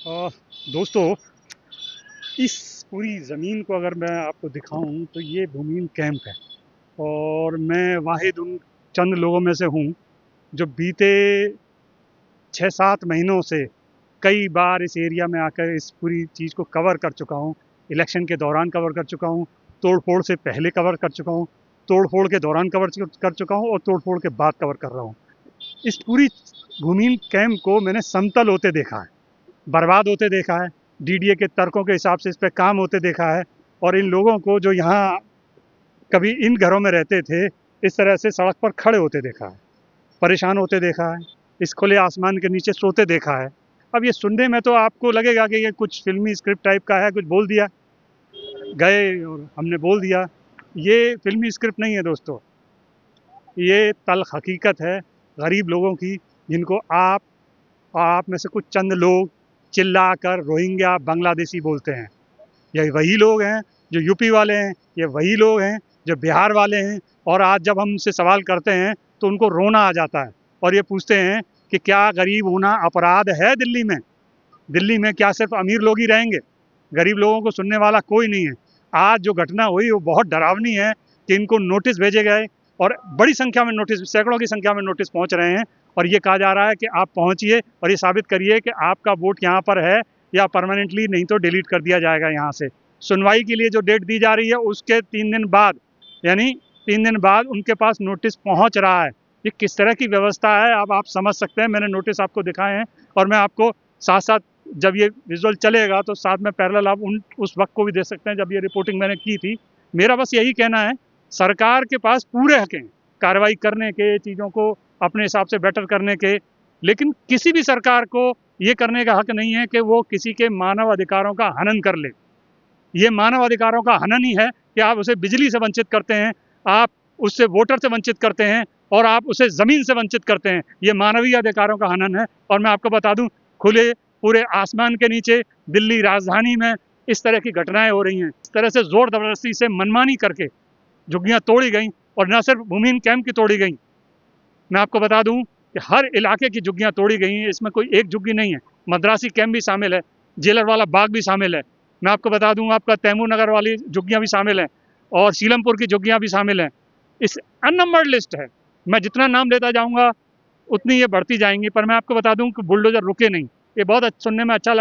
अ, दोस्तों, इस पूरी ज़मीन को अगर मैं आपको दिखाऊं तो ये भूमिहीन कैंप है। और मैं वाहिद उन चंद लोगों में से हूँ जो बीते 6-7 महीनों से कई बार इस एरिया में आकर इस पूरी चीज़ को कवर कर चुका हूँ। इलेक्शन के दौरान कवर कर चुका हूँ, तोड़ फोड़ से पहले कवर कर चुका हूँ, तोड़ फोड़ के दौरान कवर कर चुका हूँ और तोड़ फोड़ के बाद कवर कर रहा हूँ। इस पूरी भूमिहीन कैंप को मैंने समतल होते देखा है, बर्बाद होते देखा है, डीडीए के तर्कों के हिसाब से इस पर काम होते देखा है। और इन लोगों को जो यहाँ कभी इन घरों में रहते थे, इस तरह से सड़क पर खड़े होते देखा है, परेशान होते देखा है, इस खुले आसमान के नीचे सोते देखा है। अब ये सुनने में तो आपको लगेगा कि ये कुछ फिल्मी स्क्रिप्ट टाइप का है, कुछ बोल दिया, गए और हमने बोल दिया। ये फिल्मी स्क्रिप्ट नहीं है दोस्तों, ये तल्ख हकीकत है गरीब लोगों की, जिनको आप में से कुछ चंद लोग चिल्लाकर रोहिंग्या बांग्लादेशी बोलते हैं। ये वही लोग हैं जो यूपी वाले हैं, ये वही लोग हैं जो बिहार वाले हैं। और आज जब हम उनसे सवाल करते हैं तो उनको रोना आ जाता है और ये पूछते हैं कि क्या गरीब होना अपराध है दिल्ली में? दिल्ली में क्या सिर्फ अमीर लोग ही रहेंगे? गरीब लोगों को सुनने वाला कोई नहीं है। आज जो घटना हुई वो बहुत डरावनी है कि इनको नोटिस भेजे गए और बड़ी संख्या में नोटिस, सैकड़ों की संख्या में नोटिस पहुंच रहे हैं। और ये कहा जा रहा है कि आप पहुंचिए और ये साबित करिए कि आपका वोट यहाँ पर है या परमानेंटली, नहीं तो डिलीट कर दिया जाएगा यहाँ से। सुनवाई के लिए जो डेट दी जा रही है उसके 3 दिन बाद, यानी 3 दिन बाद उनके पास नोटिस पहुंच रहा है। ये किस तरह की व्यवस्था है अब आप समझ सकते हैं। मैंने नोटिस आपको दिखाए हैं और मैं आपको साथ साथ, जब ये विजुअल चलेगा तो साथ में पैरेलल आप उस वक्त को भी देख सकते हैं जब ये रिपोर्टिंग मैंने की थी। मेरा बस यही कहना है, सरकार के पास पूरे हक हैं कार्रवाई करने के, चीज़ों को अपने हिसाब से बेटर करने के। लेकिन किसी भी सरकार को ये करने का हक नहीं है कि वो किसी के मानव अधिकारों का हनन कर ले। ये मानव अधिकारों का हनन ही है कि आप उसे बिजली से वंचित करते हैं, आप उससे वोटर से वंचित करते हैं और आप उसे ज़मीन से वंचित करते हैं। ये मानवीय अधिकारों का हनन है। और मैं आपको बता दूं, खुले पूरे आसमान के नीचे दिल्ली राजधानी में इस तरह की घटनाएं हो रही हैं। इस तरह से ज़ोर ज़बरदस्ती से मनमानी करके झुग्गियाँ तोड़ी गई और न सिर्फ भूमिहीन कैंप की तोड़ी गई, मैं आपको बता दूं कि हर इलाके की झुग्गियाँ तोड़ी गई हैं। इसमें कोई एक झुग्गी नहीं है, मद्रासी कैंप भी शामिल है, जेलर वाला बाग भी शामिल है। मैं आपको बता दूं, आपका तैमूर नगर वाली झुग्गियाँ भी शामिल हैं और सीलमपुर की झुग्गियाँ भी शामिल हैं। इस अननंबर्ड लिस्ट है, मैं जितना नाम लेता जाऊंगा उतनी ये बढ़ती जाएंगी। पर मैं आपको बता दूं कि बुलडोजर रुके नहीं। ये बहुत सुनने में अच्छा लग